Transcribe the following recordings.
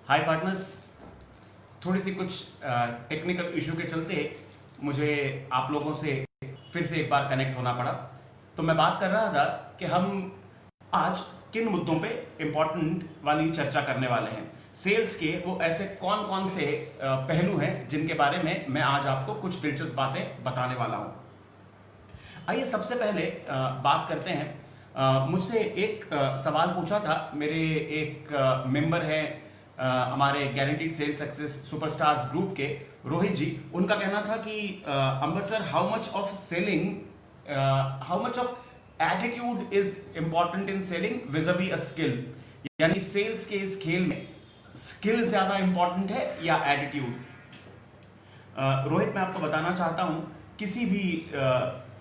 हाय partners, थोड़ी सी कुछ technical issue के चलते मुझे आप लोगों से फिर से एक बार कनेक्ट होना पड़ा। तो मैं बात कर रहा था कि हम आज किन मुद्दों पे इंपॉर्टेंट वाली चर्चा करने वाले हैं। सेल्स के वो ऐसे कौन कौन से पहलू हैं जिनके बारे में मैं आज आपको कुछ दिलचस्प बातें बताने वाला हूं। आइए सबसे पहले बात करते हैं। मुझसे एक सवाल पूछा था मेरे एक मेंबर हैं हमारे guaranteed sale success superstars group के रोहित जी। उनका कहना था कि Amber sir, how much of attitude is important in selling vis a vis a skill. यानी सेल्स के इस खेल में स्किल ज्यादा इंपॉर्टेंट है या एटीट्यूड। रोहित, मैं आपको बताना चाहता हूं, किसी भी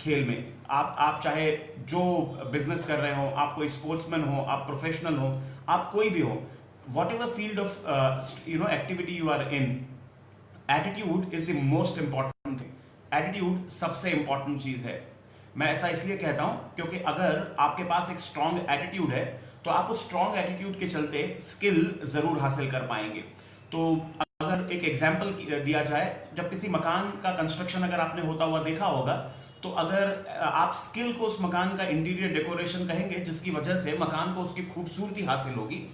खेल में आप चाहे जो बिजनेस कर रहे हो, आप कोई स्पोर्ट्समैन हो, आप प्रोफेशनल हो, आप कोई भी हो, whatever field of activity you are in, attitude is the most important thing. Attitude सबसे इंपॉर्टेंट चीज है। मैं ऐसा इसलिए कहता हूं क्योंकि अगर आपके पास एक स्ट्रांग एटीट्यूड है तो आप उस स्ट्रांग एटीट्यूड के चलते स्किल जरूर हासिल कर पाएंगे। तो अगर एक एग्जाम्पल दिया जाए, जब किसी मकान का कंस्ट्रक्शन अगर आपने होता हुआ देखा होगा, तो अगर आप स्किल को उस मकान का इंटीरियर डेकोरेशन कहेंगे जिसकी वजह से मकान को उसकी खूबसूरती हासिल होगी,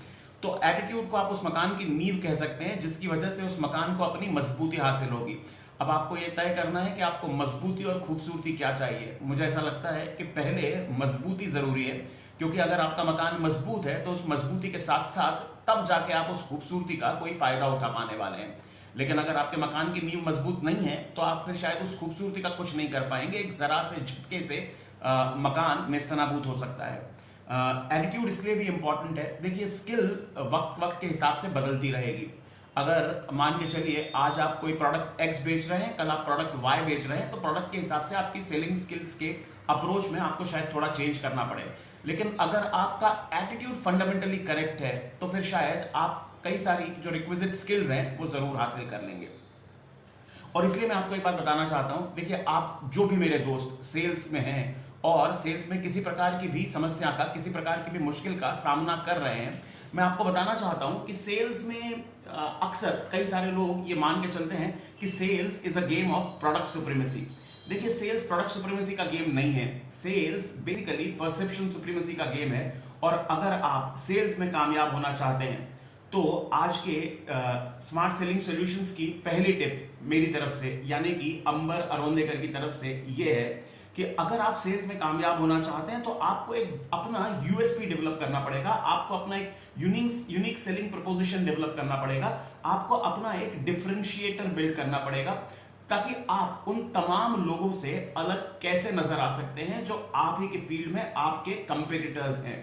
तो एटीट्यूड को आप उस मकान की नींव कह सकते हैं जिसकी वजह से उस मकान को अपनी मजबूती हासिल होगी। अब आपको यह तय करना है कि आपको मजबूती और खूबसूरती क्या चाहिए। मुझे ऐसा लगता है कि पहले मजबूती जरूरी है, क्योंकि अगर आपका मकान मजबूत है तो उस मजबूती के साथ साथ तब जाके आप उस खूबसूरती का कोई फायदा उठा पाने वाले हैं। लेकिन अगर आपके मकान की नींव मजबूत नहीं है तो आप फिर शायद उस खूबसूरती का कुछ नहीं कर पाएंगे। एक जरा से झटके से मकान नेस्तनाबूत हो सकता है। एटीट्यूड इसलिए भी इंपॉर्टेंट है। देखिए, स्किल वक्त वक्त के हिसाब से बदलती रहेगी। अगर मान के चलिए आज आप कोई प्रोडक्ट एक्स बेच रहे हैं, कल आप प्रोडक्ट वाई बेच रहे हैं, तो प्रोडक्ट के हिसाब से आपकी सेलिंग स्किल्स के अप्रोच में आपको शायद थोड़ा चेंज करना पड़े। लेकिन अगर आपका एटीट्यूड फंडामेंटली करेक्ट है तो फिर शायद आप कई सारी जो रिक्विजिट स्किल्स हैं वो जरूर हासिल कर लेंगे। और इसलिए मैं आपको एक बात बताना चाहता हूं। देखिए, आप जो भी मेरे दोस्त सेल्स में हैं और सेल्स में किसी प्रकार की भी समस्या का, किसी प्रकार की भी मुश्किल का सामना कर रहे हैं, मैं आपको बताना चाहता हूं कि सेल्स में अक्सर कई सारे लोग ये मान के चलते हैं कि sales is a game of product supremacy. देखिए, सेल्स प्रोडक्ट सुप्रीमेसी का गेम नहीं है। सेल्स बेसिकली परसेप्शन सुप्रीमेसी का गेम है। और अगर आप सेल्स में कामयाब होना चाहते हैं तो आज के स्मार्ट सेलिंग सॉल्यूशंस की पहली टिप मेरी तरफ से, यानी कि अंबर अरोंदेकर की तरफ से, यह है कि अगर आप सेल्स में कामयाब होना चाहते हैं तो आपको एक अपना यूएसपी डेवलप करना पड़ेगा। आपको अपना एक यूनिक सेलिंग प्रपोजिशन डेवलप करना पड़ेगा। आपको अपना एक डिफरेंशिएटर बिल्ड करना पड़ेगा, ताकि आप उन तमाम लोगों से अलग कैसे नजर आ सकते हैं जो आप ही के फील्ड में आपके कंपेटिटर्स हैं।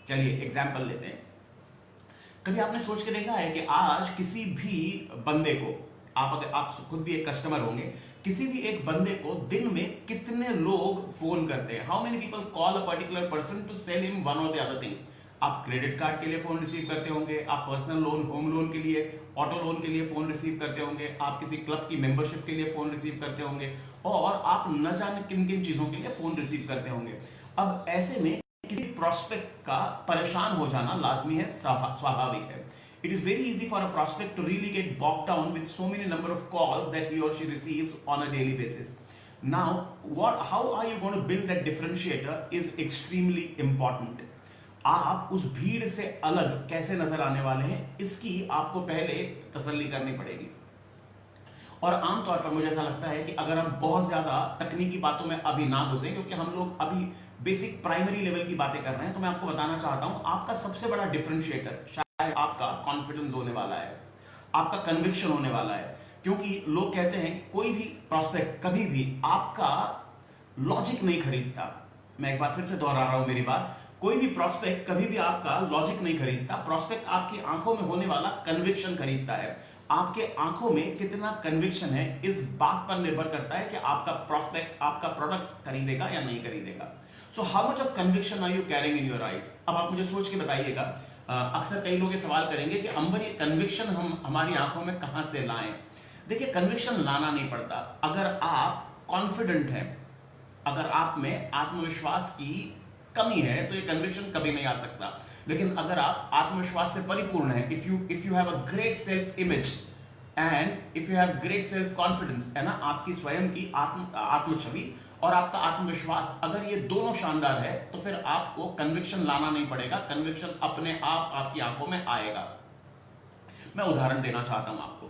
चलिए एग्जांपल लेते हैं। कभी आपने सोच के देखा है कि आज किसी भी बंदे को, अगर आप खुद भी एक कस्टमर होंगे, किसी भी एक बंदे को दिन में कितने लोग फोन करते हैं? How many people call a particular person to sell him one or the other thing. आप क्रेडिट कार्ड के लिए फोन रिसीव करते होंगे, आप पर्सनल लोन, होम लोन के लिए, ऑटो लोन के लिए फोन रिसीव करते होंगे, आप किसी क्लब की मेंबरशिप के लिए फोन रिसीव करते होंगे, और आप न जाने किन किन चीजों के लिए फोन रिसीव करते होंगे। अब ऐसे में किसी प्रोस्पेक्ट का परेशान हो जाना लाजमी है, स्वाभाविक है। It is very easy for a prospect to really get bogged down with so many number of calls that he or she receives on a daily basis. Now, how are you going to build that differentiator is extremely important. आप उस भीड़ से अलग कैसे नजर आने वाले हैं, इसकी आपको पहले तसल्ली करनी पड़ेगी। और आमतौर पर मुझे ऐसा लगता है कि अगर हम बहुत ज्यादा तकनीकी बातों में अभी ना घुसें, क्योंकि हम लोग अभी बेसिक प्राइमरी लेवल की बातें कर रहे हैं, तो मैं आपको बताना चाहता हूं आपका सबसे बड़ा डिफरेंशिएटर शायद आपका कॉन्फिडेंस होने वाला है, आपका कन्विक्शन होने वाला है। क्योंकि लोग कहते हैं कि कोई भी प्रोस्पेक्ट कभी भी आपका लॉजिक नहीं खरीदता। मैं एक बार फिर से दोहरा रहा हूं मेरी बात, कोई भी प्रोस्पेक्ट कभी भी आपका लॉजिक नहीं खरीदता। प्रोस्पेक्ट आपकी आंखों में होने वाला कन्विक्शन खरीदता है। आपके आंखों में कितना कन्विक्शन है इस बात पर निर्भर करता है कि आपका प्रोस्पेक्ट आपका प्रोडक्ट खरीदेगा या नहीं खरीदेगा। So how much of conviction are you carrying in your eyes. अब आप मुझे सोच के बताइएगा, अक्सर कई लोग ये सवाल करेंगे कि अंबर, ये कन्विक्शन हम हमारी आंखों में कहां से लाएं। देखिए, कन्विक्शन लाना नहीं पड़ता। अगर आप कॉन्फिडेंट हैं, अगर आप में आत्मविश्वास की कमी है तो ये कन्विक्शन कभी नहीं आ सकता। लेकिन अगर आप आत्मविश्वास से परिपूर्ण है, if you have a great self image and if you have great self confidence, है ना, आपकी स्वयं की आत्म छवि और आपका आत्मविश्वास, अगर ये दोनों शानदार है तो फिर आपको कन्विक्शन लाना नहीं पड़ेगा, कन्विक्शन अपने आप आपकी आंखों में आएगा। मैं उदाहरण देना चाहता हूं आपको।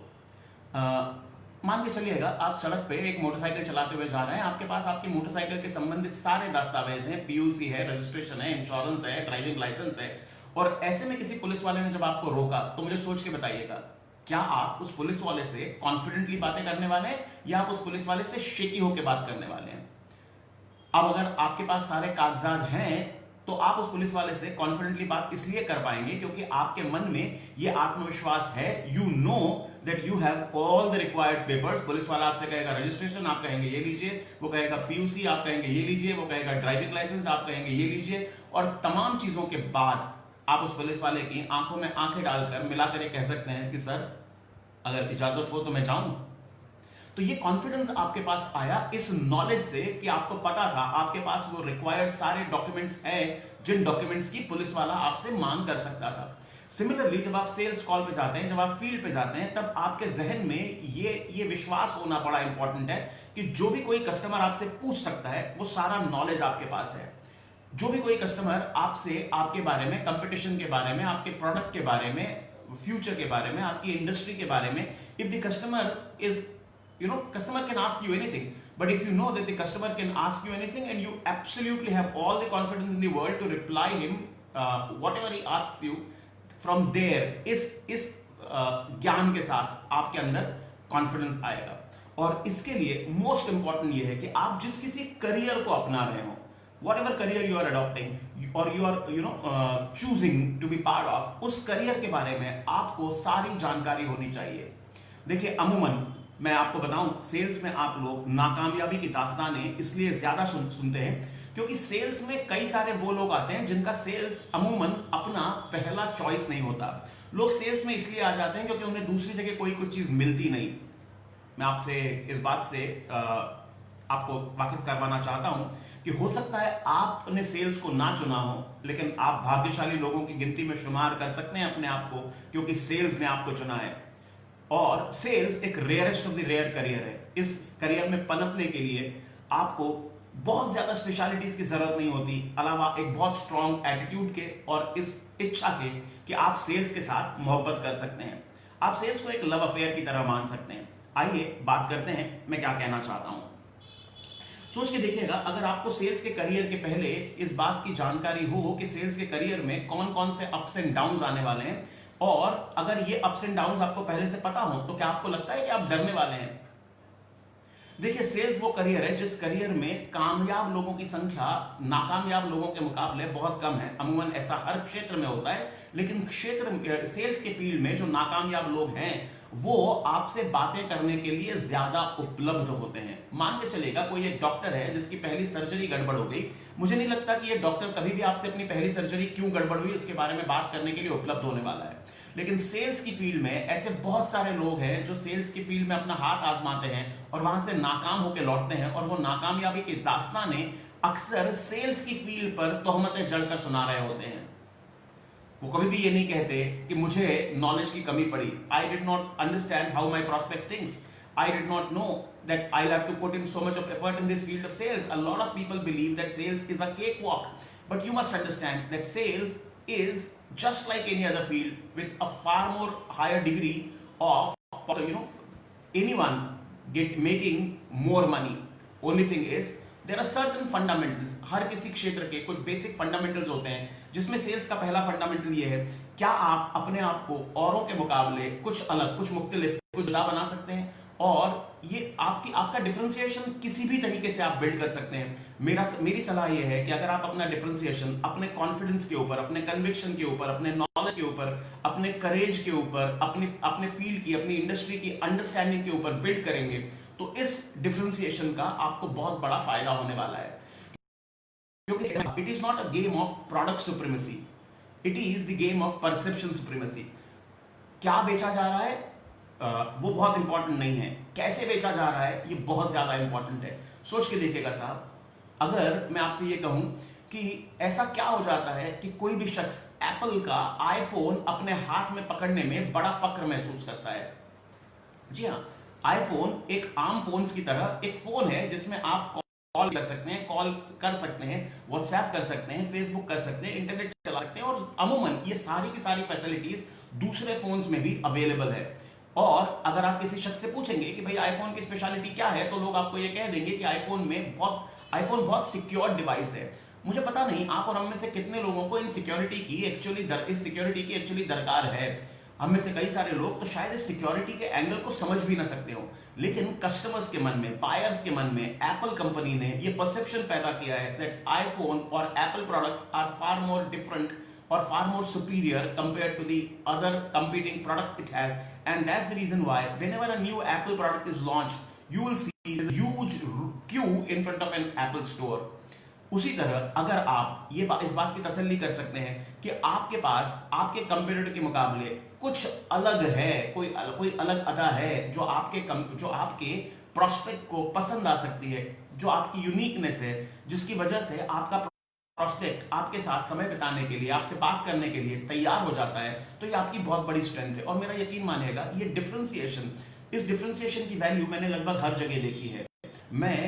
मान के चलिएगा आप सड़क पे एक मोटरसाइकिल चलाते हुए जा रहे हैं, आपके पास आपकी मोटरसाइकिल के संबंधित सारे दस्तावेज हैं, पीयूसी है, रजिस्ट्रेशन है, इंश्योरेंस है, ड्राइविंग लाइसेंस है, और ऐसे में किसी पुलिस वाले ने जब आपको रोका तो मुझे सोच के बताइएगा, क्या आप उस पुलिस वाले से कॉन्फिडेंटली बातें करने वाले हैं या आप उस पुलिस वाले से शेकी होकर बात करने वाले हैं? अब अगर आपके पास सारे कागजात हैं तो आप उस पुलिस वाले से कॉन्फिडेंटली बात इसलिए कर पाएंगे क्योंकि आपके मन में ये आत्मविश्वास है, you know that you have all the required papers. Police वाला आपसे कहेगा रजिस्ट्रेशन, आप कहेंगे ये लीजिए, वो कहेगा पीयूसी, आप कहेंगे ये लीजिए, वो कहेगा ड्राइविंग लाइसेंस, आप कहेंगे ये लीजिए, और तमाम चीजों के बाद आप उस पुलिस वाले की आंखों में आंखें डालकर मिलाकर ये कह सकते हैं कि सर अगर इजाजत हो तो मैं जाऊं। तो ये कॉन्फिडेंस आपके पास आया इस नॉलेज से कि आपको पता था, आपके पास वो रिक्वायर्ड सारे डॉक्यूमेंट्स हैं जिन डॉक्यूमेंट्स की पुलिस वाला आपसे मांग कर सकता था। सिमिलरली जब आप सेल्स कॉल पे जाते हैं, जब आप फील्ड पे जाते हैं, तब आपके जहन में ये विश्वास होना बड़ा इंपॉर्टेंट है कि जो भी कोई कस्टमर आपसे पूछ सकता है वो सारा नॉलेज आपके पास है। जो भी कोई कस्टमर आपसे आपके बारे में, कंपटीशन के बारे में, आपके प्रोडक्ट के बारे में, फ्यूचर के बारे में, आपकी इंडस्ट्री के बारे में, if the customer is customer can ask you anything, but if you know that the customer can ask you anything and you absolutely have all the confidence in the world to reply him whatever he asks you from there, इस ज्ञान के साथ आपके अंदर confidence आएगा। और इसके लिए मोस्ट इंपॉर्टेंट ये है कि आप जिस किसी करियर को अपना रहे हो, whatever career you are adopting or you are choosing to be part of, उस करियर के बारे में आपको सारी जानकारी होनी चाहिए। देखिए अमूमन मैं आपको बताऊं, सेल्स में आप लोग नाकामयाबी की दास्तानें इसलिए ज्यादा सुनते हैं क्योंकि सेल्स में कई सारे वो लोग आते हैं जिनका सेल्स अमूमन अपना पहला चॉइस नहीं होता। लोग सेल्स में इसलिए आ जाते हैं क्योंकि उन्हें दूसरी जगह कोई कुछ चीज मिलती नहीं। मैं आपसे इस बात से आपको वाकिफ करवाना चाहता हूं कि हो सकता है आपने सेल्स को ना चुना हो, लेकिन आप भाग्यशाली लोगों की गिनती में शुमार कर सकते हैं अपने आप को, क्योंकि सेल्स ने आपको चुना है। और सेल्स एक rarest of the rare career है। इस करियर में पनपने के लिए आपको बहुत ज्यादा स्पेशलिटीज की जरूरत नहीं होती, अलावा एक बहुत स्ट्रॉन्ग एटीट्यूड के और इस इच्छा के कि आप सेल्स के साथ मोहब्बत कर सकते हैं। आप सेल्स को एक लव अफेयर की तरह मान सकते हैं। आइए बात करते हैं मैं क्या कहना चाहता हूं। सोच के देखिएगा, अगर आपको सेल्स के करियर के पहले इस बात की जानकारी हो कि सेल्स के करियर में कौन कौन से अप्स एंड डाउन्स आने वाले हैं, और अगर ये अप्स एंड डाउन्स आपको पहले से पता हो, तो क्या आपको लगता है कि आप डरने वाले हैं? देखिए सेल्स वो करियर है जिस करियर में कामयाब लोगों की संख्या नाकामयाब लोगों के मुकाबले बहुत कम है। अमूमन ऐसा हर क्षेत्र में होता है, लेकिन सेल्स के फील्ड में जो नाकामयाब लोग हैं वो आपसे बातें करने के लिए ज्यादा उपलब्ध होते हैं। मान के चलेगा कोई एक डॉक्टर है जिसकी पहली सर्जरी गड़बड़ हो गई, मुझे नहीं लगता कि ये डॉक्टर कभी भी आपसे अपनी पहली सर्जरी क्यों गड़बड़ हुई इसके बारे में बात करने के लिए उपलब्ध होने वाला है। लेकिन सेल्स की फील्ड में ऐसे बहुत सारे लोग हैं जो सेल्स की फील्ड में अपना हाथ आजमाते हैं और वहां से नाकाम होकर लौटते हैं, और वो नाकामयाबी की दास्तानें अक्सर सेल्स की फील्ड पर तोहमतें जड़कर सुना रहे होते हैं। वो कभी भी ये नहीं कहते कि मुझे नॉलेज की कमी पड़ी, I did not understand how my prospect thinks, I did not know that I'll have to put in so much of effort in this field of sales. A lot of people believe that sales is a cakewalk, but you must understand that sales is just like any other field with a far more higher degree of anyone making more money. Only thing is there are certain fundamentals. हर किसी क्षेत्र के कुछ basic fundamentals होते हैं, जिसमें sales का पहला fundamental ये है, क्या आप अपने आप को औरों के मुकाबले कुछ अलग, कुछ मुख्तलिफ, कुछ जुदा बना सकते हैं, और ये आपका डिफरेंशिएशन किसी भी तरीके से आप बिल्ड कर सकते हैं। मेरी सलाह ये है कि अगर आप अपना डिफरेंशिएशन अपने कॉन्फिडेंस के ऊपर, अपने कन्विक्शन के ऊपर, अपने नॉलेज के ऊपर, अपने करेज के ऊपर, अपने फील्ड की, अपनी इंडस्ट्री की अंडरस्टैंडिंग के ऊपर बिल्ड करेंगे, तो इस डिफरेंशिएशन का आपको बहुत बड़ा फायदा होने वाला है। क्योंकि it is not a game of product supremacy, it is the game of perception supremacy. क्या बेचा जा रहा है वो बहुत इंपॉर्टेंट नहीं है, कैसे बेचा जा रहा है ये बहुत ज्यादा इंपॉर्टेंट है। सोच के देखिएगा साहब, अगर मैं आपसे ये कहूं कि ऐसा क्या हो जाता है कि कोई भी शख्स एप्पल का आईफोन अपने हाथ में पकड़ने में बड़ा फक्र महसूस करता है। जी हाँ, आईफोन एक आम फोन्स की तरह एक फोन है जिसमें आप कॉल कर सकते हैं, कॉल कर सकते हैं, व्हाट्सएप कर सकते हैं, फेसबुक कर सकते हैं, इंटरनेट चला सकते हैं, और अमूमन ये सारी की सारी फैसिलिटीज दूसरे फोन्स में भी अवेलेबल है। और अगर आप किसी शख्स से पूछेंगे कि भाई आईफोन की स्पेशलिटी क्या है, तो लोग आपको ये कह देंगे कि आईफोन बहुत सिक्योर डिवाइस है। मुझे पता नहीं आप और हम में से कितने लोगों को इस सिक्योरिटी की एक्चुअली दरकार है। हम में से कई सारे लोग तो शायद इस सिक्योरिटी के एंगल को समझ भी ना सकते हो, लेकिन कस्टमर्स के मन में, बायर्स के मन में एप्पल कंपनी ने ये परसेप्शन पैदा किया है दैट आईफोन और Apple products are far more different or far more superior compared to the other competing product it has, and that's the reason why whenever a new Apple product is launched, you will see there's a huge queue in front of an Apple store. उसी तरह अगर आप इस बात की तसल्ली कर सकते हैं कि आपके पास आपके कंपटीटर के मुकाबले कुछ अलग है, कोई अलग अदा है जो आपके प्रोस्पेक्ट को पसंद आ सकती है, जो आपकी यूनिकनेस है, जिसकी वजह से आपका प्रोस्पेक्ट आपके साथ समय बिताने के लिए, आपसे बात करने के लिए तैयार हो जाता है, तो ये आपकी बहुत बड़ी स्ट्रेंथ है। और मेरा यकीन मानिएगा ये इस डिफरेंशिएशन की वैल्यू मैंने लगभग हर जगह देखी है। मैं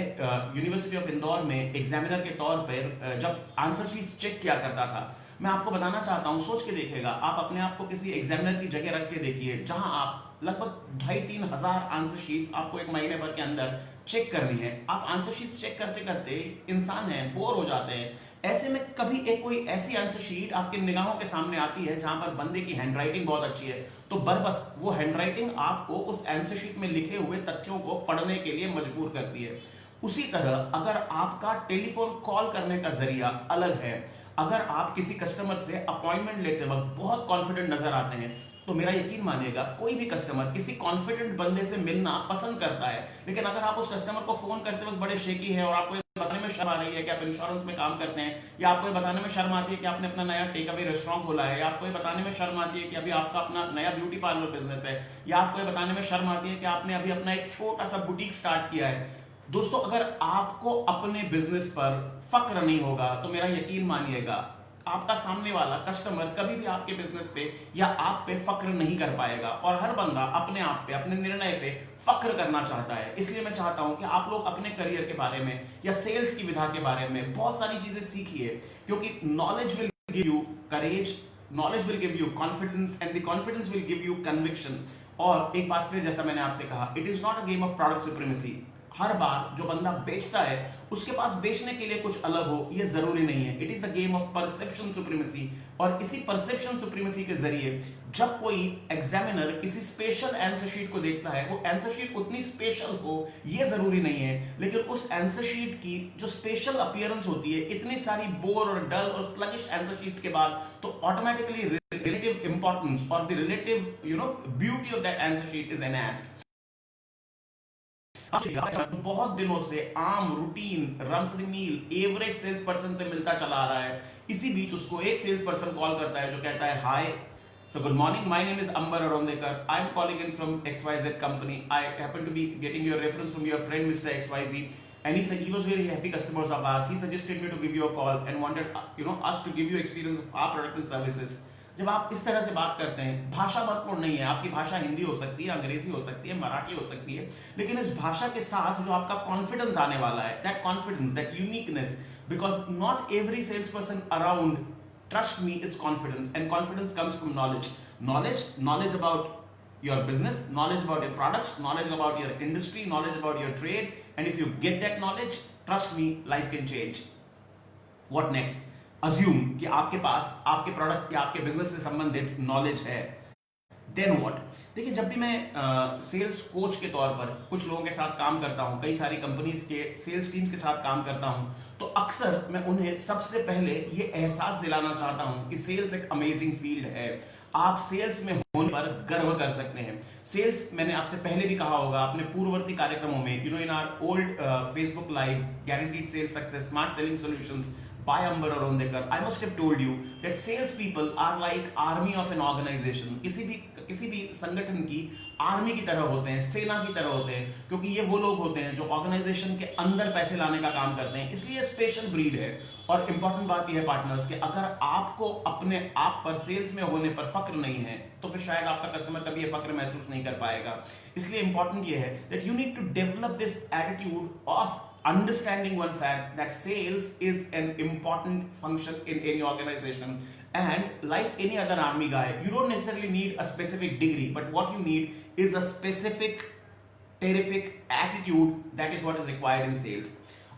यूनिवर्सिटी ऑफ इंदौर में एग्जामिनर के तौर पर जब आंसर शीट्स चेक किया करता था, मैं आपको बताना चाहता हूं, सोच के देखिएगा, आप अपने आप को किसी एग्जामिनर की जगह रख के देखिए जहां आप लगभग 2,500-3 हजार आंसर शीट्स आपको एक महीने भर के अंदर चेक करनी है। आप आंसर शीट्स चेक करते करते इंसान है, बोर हो जाते हैं। ऐसे में कभी कोई ऐसी आंसर शीट आपके निगाहों के सामने आती है जहां पर बंदे की हैंडराइटिंग बहुत अच्छी है, तो बस वो हैंडराइटिंग आपको उस आंसर शीट में लिखे हुए तथ्यों को पढ़ने के लिए मजबूर करती है। उसी तरह अगर आपका टेलीफोन कॉल करने का जरिया अलग है, अगर आप किसी कस्टमर से अपॉइंटमेंट लेते वक्त बहुत कॉन्फिडेंट नजर आते हैं, तो मेरा यकीन मानिएगा कोई भी कस्टमर किसी कॉन्फिडेंट बंदे से मिलना पसंद करता है। लेकिन अगर आप उस कस्टमर को फोन करते वक्त बड़े शेकी हैं और आपको बताने में शर्म आ रही है कि आप इंश्योरेंस में काम करते हैं, या आपको ये बताने में शर्म आती है कि आपने अपना नया टेक अवे रेस्टोरेंट खोला है, या आपको ये बताने में शर्म आती है कि अभी आपका अपना नया ब्यूटी पार्लर बिजनेस है, या आपको ये बताने में शर्म आती है कि आपने अभी अपना एक छोटा सा बुटीक स्टार्ट किया है, दोस्तों अगर आपको अपने बिजनेस पर फक्र नहीं होगा, तो मेरा यकीन मानिएगा आपका सामने वाला कस्टमर कभी भी आपके बिजनेस पे या आप पे फक्र नहीं कर पाएगा। और हर बंदा अपने आप पे, अपने निर्णय पे फक्र करना चाहता है। इसलिए मैं चाहता हूं कि आप लोग अपने करियर के बारे में या सेल्स की विधा के बारे में बहुत सारी चीजें सीखिए, क्योंकि knowledge will give you courage, knowledge will give you confidence, and the confidence will give you conviction. और एक बात फिर, जैसा मैंने आपसे कहा, it is not a game of product supremacy. हर बार जो बंदा बेचता है उसके पास बेचने के लिए कुछ अलग हो, ये जरूरी नहीं है। It is the game of perception supremacy. और इसी परसेप्शन सुप्रीमेसी के जरिए जब कोई एग्जामिनर किसी स्पेशल आंसर शीट को देखता है, वो आंसर शीट उतनी स्पेशल हो ये जरूरी नहीं है, लेकिन उस आंसर शीट की जो स्पेशल अपीयरेंस होती है, इतनी सारी बोर और डल और स्लगिश आंसर शीट के बाद, तो ऑटोमेटिकली रिलेटिव इंपॉर्टेंस और the relative beauty of that answer sheet is enhanced. बहुत दिनों से आम रूटीन रन-ऑफ-द-मिल एवरेज सेल्स पर्सन से मिलता चला आ रहा है, इसी बीच उसको एक सेल्स पर्सन कॉल करता है जो कहता है, hi so good morning, my name is Amber Arondekar, I am calling in from XYZ company, I happen to be getting your reference from your friend mister XYZ, and he said he was very happy customers of ours, he suggested me to give you a call and wanted us to give you experience of our product and services। जब आप इस तरह से बात करते हैं, भाषा महत्वपूर्ण नहीं है, आपकी भाषा हिंदी हो सकती है, अंग्रेजी हो सकती है, मराठी हो सकती है, लेकिन इस भाषा के साथ जो आपका कॉन्फिडेंस आने वाला है, that confidence, that uniqueness, because not every sales person around, trust me, is confidence, and confidence comes from knowledge about your business, knowledge about your products, knowledge about your industry, knowledge about your trade, and if you get that knowledge, trust me, life can change। What next? Assume कि आपके पास आपके product या आपके business से संबंधित knowledge है, then what? देखिए, जब भी मैं सेल्स कोच के तौर पर कुछ लोगों के साथ काम करता हूं, कई सारी कंपनीज के सेल्स टीम्स के साथ काम करता हूं, तो अक्सर मैं उन्हें सबसे पहले ये एहसास दिलाना चाहता हूं कि सेल्स एक अमेजिंग फील्ड है। आप सेल्स में होने पर गर्व कर सकते हैं। सेल्स, मैंने आपसे पहले भी कहा होगा अपने पूर्ववर्ती कार्यक्रमों में, in our old Facebook live, guaranteed sales success, smart selling solutions, by Amber Arondekar, I must have told you that sales people are like army of an organization. किसी भी संगठन की आर्मी की तरह होते हैं, सेना की तरह होते हैं, क्योंकि ये वो लोग होते हैं जो ऑर्गेनाइजेशन के अंदर पैसे लाने का काम करते हैं, इसलिए स्पेशल ब्रीड है। और इंपॉर्टेंट बात यह है पार्टनर्स कि अगर आपको अपने आप पर सेल्स में होने पर फक्र नहीं है तो फिर शायद आपका कस्टमर कभी ये फक्र महसूस नहीं कर पाएगा। इसलिए इंपॉर्टेंट ये है that you need to develop this attitude of understanding one fact that sales is an important function in any organization, and like any other army guy, you don't necessarily need a specific degree, but what you need is a specific terrific attitude. That is what is required in sales.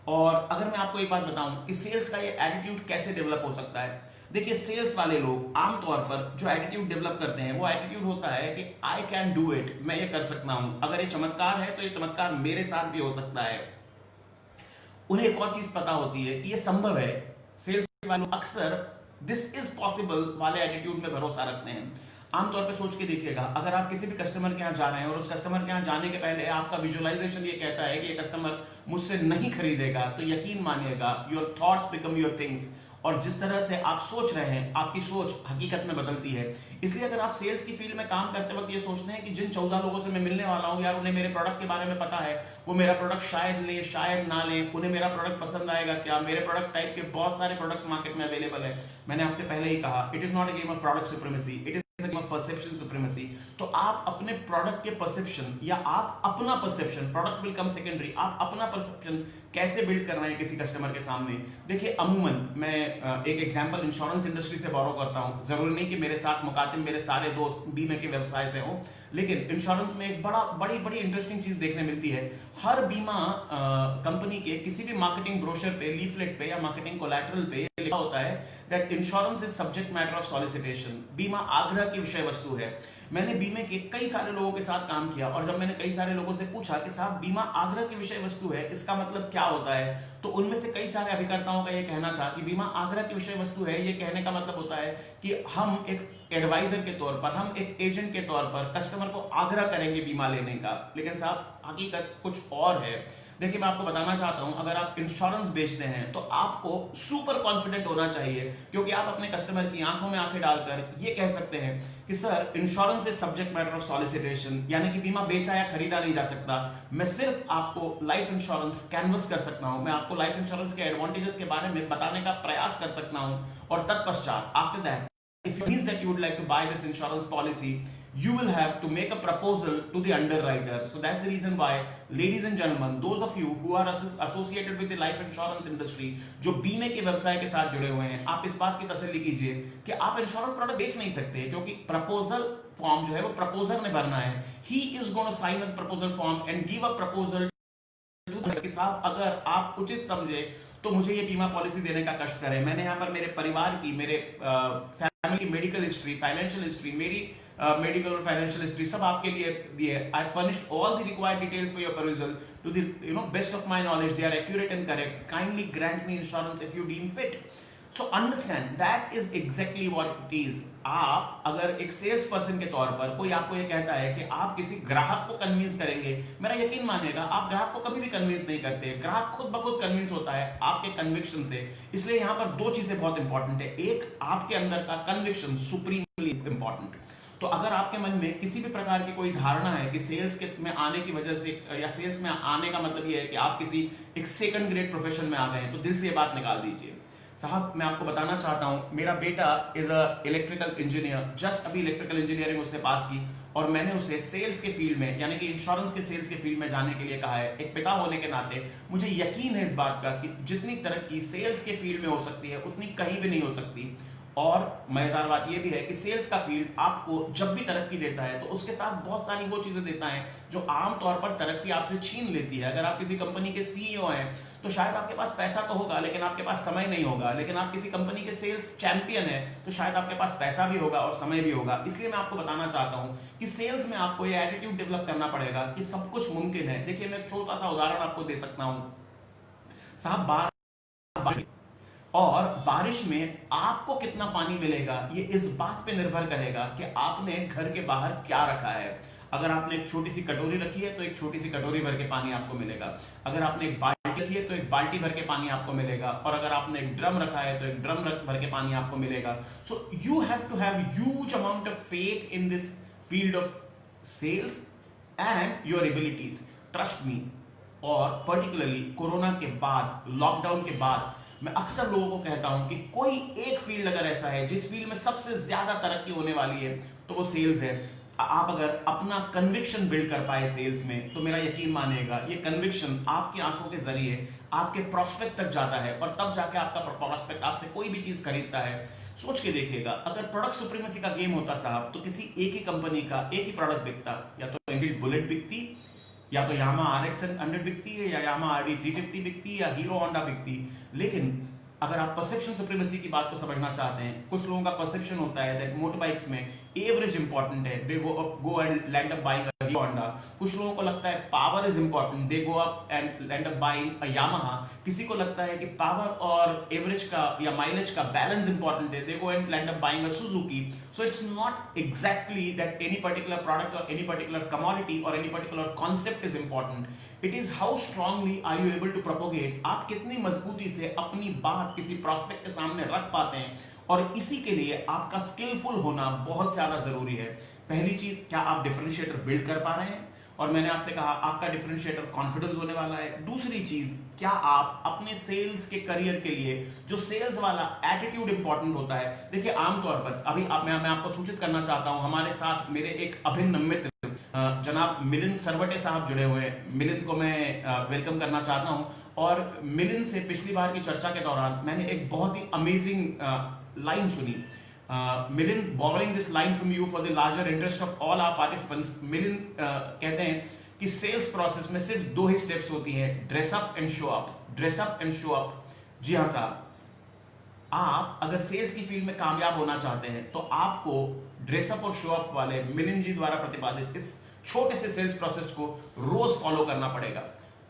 और अगर मैं आपको एक बात बताऊं कि sales का ये एटीट्यूड कैसे डेवलप हो सकता है, देखिए सेल्स वाले लोग आमतौर पर जो एटीट्यूड डेवलप करते हैं वो एटीट्यूड होता है कि आई कैन डू इट, मैं ये कर सकता हूं, अगर ये चमत्कार है तो ये चमत्कार मेरे साथ भी हो सकता है। उन्हें एक और चीज पता होती है कि ये संभव है। सेल्स वाले अक्सर दिस इज पॉसिबल वाले एटीट्यूड में भरोसा रखते हैं। आमतौर पे सोच के देखिएगा, अगर आप किसी भी कस्टमर के यहाँ जा रहे हैं और उस कस्टमर के यहाँ जाने के पहले आपका विजुअलाइजेशन ये कहता है कि ये कस्टमर मुझसे नहीं खरीदेगा, तो यकीन मानिएगा your thoughts become your things, और जिस तरह से आप सोच रहे हैं आपकी सोच हकीकत में बदलती है। इसलिए अगर आप सेल्स की फील्ड में काम करते वक्त ये सोचते हैं कि जिन 14 लोगों से मैं मिलने वाला हूं यार उन्हें मेरे प्रोडक्ट के बारे में पता है, वो मेरा प्रोडक्ट शायद ले शायद ना ले, उन्हें मेरा प्रोडक्ट पसंद आएगा क्या, मेरे प्रोडक्ट टाइप के बहुत सारे प्रोडक्ट्स मार्केट में अवेलेबल है। मैंने आपसे पहले ही कहा it is not a game of product supremacy, it is perception supremacy. तो आप अपने प्रोडक्ट के परसेप्शन या आप अपना perception, product will come secondary, आप अपना परसेप्शन कैसे बिल्ड कर रहे हैं किसी कस्टमर के सामने। देखिए अमूमन मैं एक एग्जांपल इंश्योरेंस इंडस्ट्री से बोरो करता हूं, जरूरी नहीं कि मेरे साथ मुकातिब मेरे सारे दोस्त बीमे के व्यवसाय से हों, लेकिन इंश्योरेंस में एक बड़ी इंटरेस्टिंग चीज देखने मिलती है। हर बीमा कंपनी के किसी भी मार्केटिंग ब्रोशर पे, लीफलेट पे या मार्केटिंग कोलैटरल पे लिखा होता है that insurance is subject matter of solicitation, बीमा आग्रह की विषय वस्तु है। मैंने बीमे के कई सारे लोगों के साथ काम किया और जब मैंने कई सारे लोगों से पूछा कि साहब बीमा आग्रह की विषय वस्तु है, इसका मतलब क्या होता है, तो उनमें से कई सारे अभिकर्ताओं का यह कहना था कि बीमा आग्रह की विषय वस्तु है, ये कहने का मतलब होता है कि हम एक एडवाइजर के तौर पर, हम एक एजेंट के तौर पर कस्टमर को आग्रह करेंगे बीमा लेने का। लेकिन साहब हकीकत कुछ और है। देखिए मैं आपको बताना चाहता हूं, अगर आप इंश्योरेंस बेचते हैं तो आपको सुपर कॉन्फिडेंट होना चाहिए, क्योंकि आप अपने कस्टमर की आंखों में आंखें डालकर ये कह सकते हैं कि sir insurance is subject matter of solicitation, यानी कि बीमा बेचा या खरीदा नहीं जा सकता। मैं सिर्फ आपको लाइफ इंश्योरेंस कैनवस कर सकता हूं, मैं आपको लाइफ इंश्योरेंस के एडवांटेजेस के बारे में बताने का प्रयास कर सकता हूं, और तत्पश्चात after that if it means that you would like to buy this insurance policy, you will have to make a proposal to the underwriter. So that's the reason why, ladies and gentlemen, those of you who are associated with the life insurance industry, जो बीमे के व्यवसाय के साथ जुड़े हुए हैं, आप इस बात की तसल्ली कीजिए कि आप इंश्योरेंस प्रोडक्ट बेच नहीं सकते, क्योंकि प्रपोजल फॉर्म जो है वो प्रपोजर ने भरना है। He is going to sign a proposal form and give a proposal कि साहब अगर आप उचित समझे तो मुझे ये बीमा पॉलिसी देने का कष्ट करें। मैंने यहाँ पर मेरे परिवार की, मेरे फैमिली की मेडिकल हिस्ट्री, फाइनेंशियल हिस्ट्री, मेरी मेडिकल और फाइनेंशियल हिस्ट्री सब आपके लिए दी है। I furnished all the required details for your perusal to the best of my knowledge, they are accurate and correct, kindly grant me insurance if you deem fit. So understand that is exactly what it is. आप अगर एक sales person के तौर पर कोई आपको ये कहता है कि आप किसी ग्राहक को कन्विंस करेंगे, मेरा यकीन मानिएगा आप ग्राहक को कभी भी कन्विंस नहीं करते, ग्राहक खुद ब खुद कन्विंस होता है आपके कन्विक्शन से। इसलिए यहां पर दो चीजें बहुत इंपॉर्टेंट है, एक आपके अंदर का कन्विक्शन सुप्रीमली इंपॉर्टेंट। तो अगर आपके मन में किसी भी प्रकार की कोई धारणा है कि सेल्स के में आने की वजह से या सेल्स में आने का मतलब ये है कि आप किसी एक सेकंड ग्रेड प्रोफेशन में आ गए हैं, तो दिल से ये बात निकाल दीजिए। साहब मैं आपको बताना चाहता हूं, मेरा बेटा is a electrical engineer, just अभी इलेक्ट्रिकल इंजीनियरिंग उसने पास की, और मैंने उसे सेल्स के फील्ड में यानी कि इंश्योरेंस के सेल्स के फील्ड में जाने के लिए कहा है। एक पिता होने के नाते मुझे यकीन है इस बात का कि जितनी तरक्की सेल्स के फील्ड में हो सकती है उतनी कहीं भी नहीं हो सकती। और मजेदार बात यह भी है कि सेल्स का फील्ड आपको जब भी तरक्की देता है तो उसके साथ बहुत सारी वो चीजें देता है जो आमतौर पर तरक्की आपसे छीन लेती है। अगर आप किसी कंपनी के सीईओ हैं तो शायद आपके पास पैसा तो होगा लेकिन आपके पास समय नहीं होगा, लेकिन आप किसी कंपनी के सेल्स चैंपियन हैं तो शायद आपके पास पैसा भी होगा और समय भी होगा। इसलिए मैं आपको बताना चाहता हूं कि सेल्स में आपको ये एटीट्यूड डेवलप करना पड़ेगा कि सब कुछ मुमकिन है। देखिए मैं एक छोटा सा उदाहरण आपको दे सकता हूं। साहब और बारिश में आपको कितना पानी मिलेगा ये इस बात पे निर्भर करेगा कि आपने घर के बाहर क्या रखा है। अगर आपने एक छोटी सी कटोरी रखी है तो एक छोटी सी कटोरी भर के पानी आपको मिलेगा। अगर आपने एक बाल्टी बाल्टी रखी है तो एक बाल्टी भर के पानी आपको मिलेगा, और अगर आपने एक ड्रम रखा है तो एक ड्रम भर के पानी आपको मिलेगा. So you have to have huge amount of faith in this field of sales and your abilities. Trust me. और पर्टिकुलरली कोरोना के बाद, लॉकडाउन के बाद, मैं अक्सर लोगों को कहता हूं कि कोई एक फील्ड अगर ऐसा है जिस फील्ड में सबसे ज्यादा तरक्की होने वाली है तो वो सेल्स है. आप अगर अपना कन्विक्शन बिल्ड कर पाए सेल्स में, तो मेरा यकीन मानिएगा ये कन्विक्शन आपकी आंखों के जरिए आपके प्रोस्पेक्ट तक जाता है, और तब जाके आपका प्रोस्पेक्ट आपसे कोई भी चीज खरीदता है. सोच के देखिएगा, अगर प्रोडक्ट सुप्रीमेसी का गेम होता साहब, तो किसी एक ही कंपनी का एक ही प्रोडक्ट बिकता. या तो एनफील्ड बुलेट बिकती, या तो यामा RX 100 बिकती है, या यामा RD 350 बिकती, या हीरो होंडा बिकती. लेकिन अगर आप परसेप्शन सुप्रीमेसी की बात को समझना चाहते हैं, कुछ लोगों का परसेप्शन होता है दैट मोटर बाइक्स में एवरेज इंपॉर्टेंट है, they go and land up buying a Hero Honda. कुछ लोगों को लगता है power is important, they go up and land up buying a Yamaha. किसी को लगता है कि पावर और एवरेज का या माइलेज का बैलेंस इंपॉर्टेंट है, they go and land up buying a Suzuki. So it's not exactly that any particular product or any particular commodity or any particular concept is important. It is how strongly are you able to propagate. आप कितनी मजबूती से अपनी बात किसी prospect के सामने रख पाते हैं, और इसी के लिए आपका स्किलफुल होना बहुत ज्यादा जरूरी है. पहली चीज, क्या आप डिफरेंशिएटर बिल्ड कर पा रहे हैं, और मैंने आपसे कहा आपका डिफरेंशिएटर कॉन्फिडेंस होने वाला है. दूसरी चीज, क्या आप अपने सेल्स के करियर के लिए जो सेल्स वाला एटीट्यूड इंपॉर्टेंट होता है. देखिए आमतौर पर अभी मैं आपको सूचित करना चाहता हूं, हमारे साथ मेरे एक अभिन्न मित्र जनाब मिलिंद सरवटे साहब जुड़े हुए हैं. मिलिंद को मैं वेलकम करना चाहता हूं. और मिलिंद से पिछली बार की चर्चा के दौरान मैंने एक बहुत ही अमेजिंग लाइन सुनी. Milind, borrowing this line from you for the larger interest of all our participants. Milind कहते हैं कि सेल्स प्रोसेस में सिर्फ दो ही स्टेप्स होती हैं, dress up and show up. Dress up and show up. जी हाँ साहब, आप अगर सेल्स की फील्ड में कामयाब होना चाहते हैं तो आपको ड्रेसअप और शो अप वाले मिलिंद जी द्वारा प्रतिपादित इस छोटे से सेल्स प्रोसेस को रोज फॉलो करना पड़ेगा.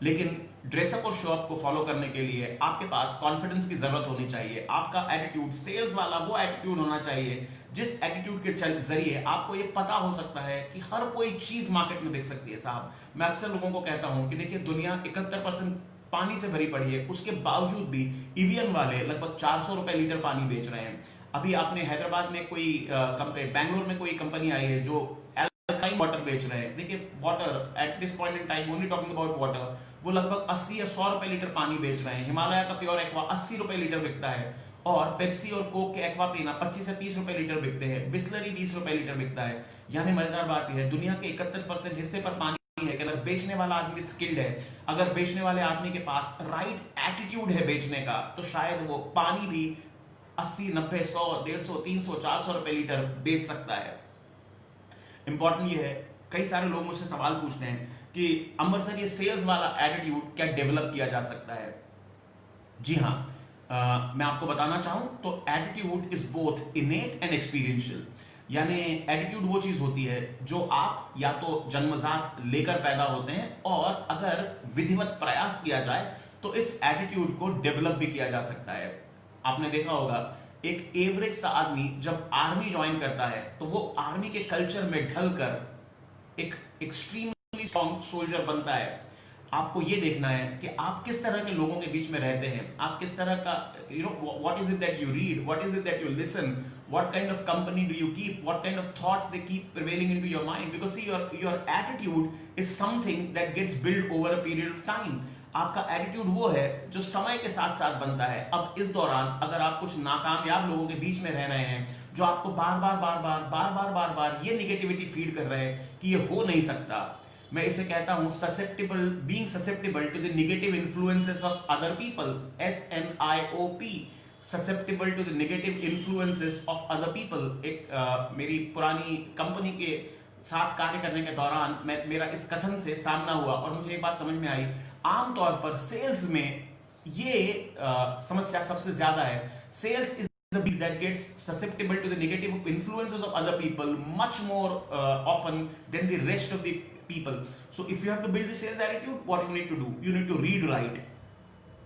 लेकिन ड्रेसअप और शो अप को फॉलो करने के लिए आपके पास कॉन्फिडेंस की जरूरत होनी चाहिए. आपका एटीट्यूड सेल्स वाला वो एटीट्यूड होना चाहिए जिस एटीट्यूड के जरिए आपको ये पता हो सकता है कि हर कोई चीज मार्केट में बिक सकती है. साहब, मैं अक्सर लोगों को कहता हूं कि देखिए दुनिया 71% पानी से भरी पड़ी है, उसके बावजूद भी ईवीएन वाले लगभग 400 रुपए लीटर पानी बेच रहे हैं. अभी आपने हैदराबाद में कोई बैंगलोर में कोई कंपनी आई है जो अल्काइन वाटर बेच रहे हैं. देखिए water at this point in time, only talking about water, वो लगभग 80 या 100 रुपए लीटर पानी बेच रहे हैं. हिमालय का प्योर एक्वा 80 रुपए लीटर बिकता है, और पेप्सी और कोक के एक्वाफीना 25 से 30 रुपए लीटर बिकते हैं. बिस्लरी 20 रुपए लीटर बिकता है. यानी मजेदार बात यह है, दुनिया के 71% हिस्से पर पानी है कि अगर बेचने वाला आदमी स्किल्ड है, अगर बेचने वाले आदमी के पास राइट एटीट्यूड है बेचने का, तो शायद वो पानी भी 80, 90, 100, 150, 300, 400 रुपए लीटर बेच सकता है. इंपॉर्टेंट ये है, कई सारे लोग मुझसे सवाल पूछते हैं कि अंबर सर ये सेल्स वाला एटीट्यूड क्या डेवलप किया जा सकता है. जी हाँ, मैं आपको बताना चाहूं तो attitude is both इनेट and experiential. यानी एटीट्यूड वो चीज होती है जो आप या तो जन्मजात लेकर पैदा होते हैं, और अगर विधिवत प्रयास किया जाए तो इस एटीट्यूड को डेवलप भी किया जा सकता है. आपने देखा होगा एक एवरेज सा आदमी जब आर्मी ज्वाइन करता है तो वो आर्मी के कल्चर में ढलकर एक एक्सट्रीमली स्ट्रॉन्ग सोल्जर बनता है. आपको ये देखना है कि आप किस तरह के लोगों के बीच में रहते हैं, आप किस तरह का, what is it that you read, what is it that you listen, what kind of company do you keep, what kind of thoughts they keep prevailing into your mind, because see your attitude is something that gets built over a period of time. आपका attitude वो है जो समय के साथ साथ बनता है. अब इस दौरान अगर आप कुछ नाकामयाब लोगों के बीच में रह रहे हैं जो आपको बार बार ये निगेटिविटी फीड कर रहे हैं कि ये हो नहीं सकता, मैं इसे कहता हूं being susceptible to the negative influences of other people, SNIOP, susceptible to the negative influences of other people. एक मेरी पुरानी कंपनी के साथ कार्य करने के दौरान मेरा इस कथन से सामना हुआ और मुझे एक बात समझ में आई. आमतौर पर सेल्स में ये समस्या सबसे ज्यादा है. Sales is a bit that gets susceptible to the negative influences of other people much more often than the rest of the people. So if you have to build the sales attitude, what you need to do? You need to read right.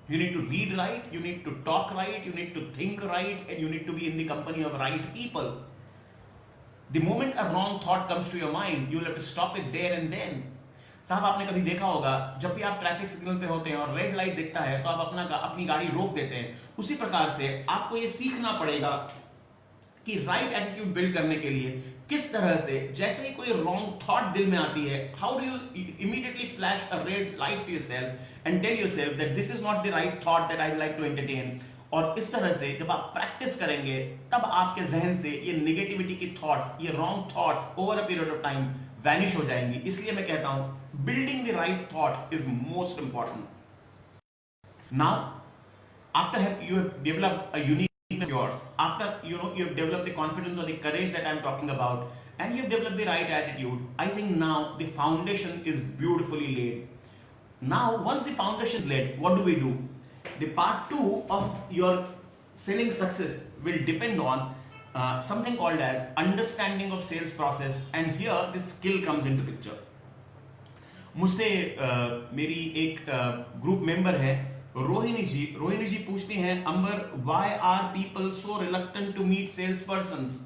You need to read right, you need to talk right, you need to think right, and you need to be in the company of right people. The moment a wrong thought comes to your mind, you'll have to stop it there and then. साहब आपने कभी देखा होगा जब भी आप traffic signal पे होते हैं और रेड लाइट दिखता है तो आप अपनी गाड़ी रोक देते हैं। उसी प्रकार से आपको ये सीखना पड़ेगा कि राइट एटीट्यूड बिल्ड करने के लिए किस तरह से, जैसे ही कोई रॉन्ग थॉट दिल में आती है, how do you immediately flash a red light to yourself and tell yourself that this is not the right thought that I would like to entertain. और इस तरह से जब आप प्रैक्टिस करेंगे तब आपके जहन से ये नेगेटिविटी की थॉट्स, ये wrong thoughts over a period of time vanish हो जाएंगी। इसलिए मैं कहता हूं building the right thought is most important. Now after you have developed a uniqueness of yours, after you have developed the confidence or the courage that I'm talking about, and you've developed the right attitude, I think now the foundation is beautifully laid. Now once the foundation is laid, what do? The part 2 of your selling success will depend on something called as understanding of sales process, and here the skill comes into picture. मुझसे मेरी एक group member है रोहिणी जी पूछती हैं, Amber, why are people so reluctant to meet sales persons?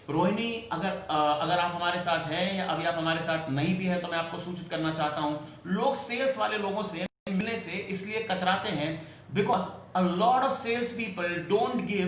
Rohini, अगर आप हमारे साथ हैं या अभी आप हमारे साथ नहीं भी हैं तो मैं आपको सूचित करना चाहता हूं, लोग सेल्स वाले लोगों से मिलने से इसलिए कतराते हैं because a lot of sales people don't give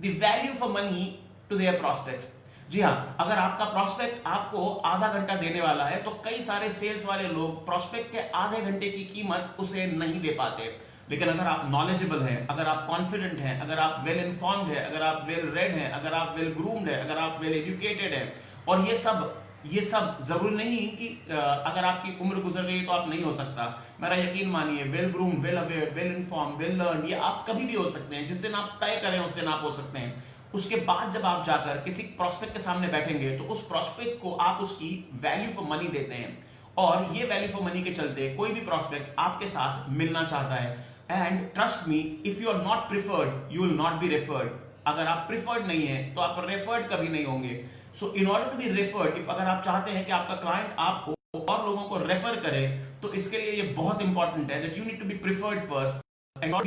the value for money to their prospects. जी हाँ, अगर आपका प्रॉस्पेक्ट आपको आधा घंटा देने वाला है तो कई सारे सेल्स वाले लोग प्रॉस्पेक्ट के आधे घंटे की कीमत उसे नहीं दे पाते। लेकिन अगर आप नॉलेजेबल हैं, अगर आप कॉन्फिडेंट हैं, अगर आप वेल इन्फॉर्म्ड हैं, अगर आप वेल रेड हैं, अगर आप वेल ग्रूम्ड हैं, अगर आप वेल एजुकेटेड हैं, और ये सब जरूरी नहीं कि अगर आपकी उम्र गुजर गई तो आप नहीं हो सकता। मेरा यकीन मानिए, well groomed, well aware, well informed, well learned, ये आप कभी भी हो सकते हैं। जिस दिन आप तय करें उस दिन आप हो सकते हैं। उसके बाद जब आप जाकर किसी प्रोस्पेक्ट के सामने बैठेंगे तो उस प्रोस्पेक्ट को आप उसकी वैल्यू फॉर मनी देते हैं, और ये वैल्यू फॉर मनी के चलते कोई भी प्रोस्पेक्ट आपके साथ मिलना चाहता है। And trust me, if you are not preferred you will not be referred. अगर आप प्रिफर्ड नहीं है तो आप रेफर्ड कभी नहीं होंगे। So in order to be referred, if अगर आप चाहते हैं कि आपका क्लाइंट आपको और लोगों को रेफर करे, तो इसके लिए ये बहुत इंपॉर्टेंट है that you need to be preferred first and not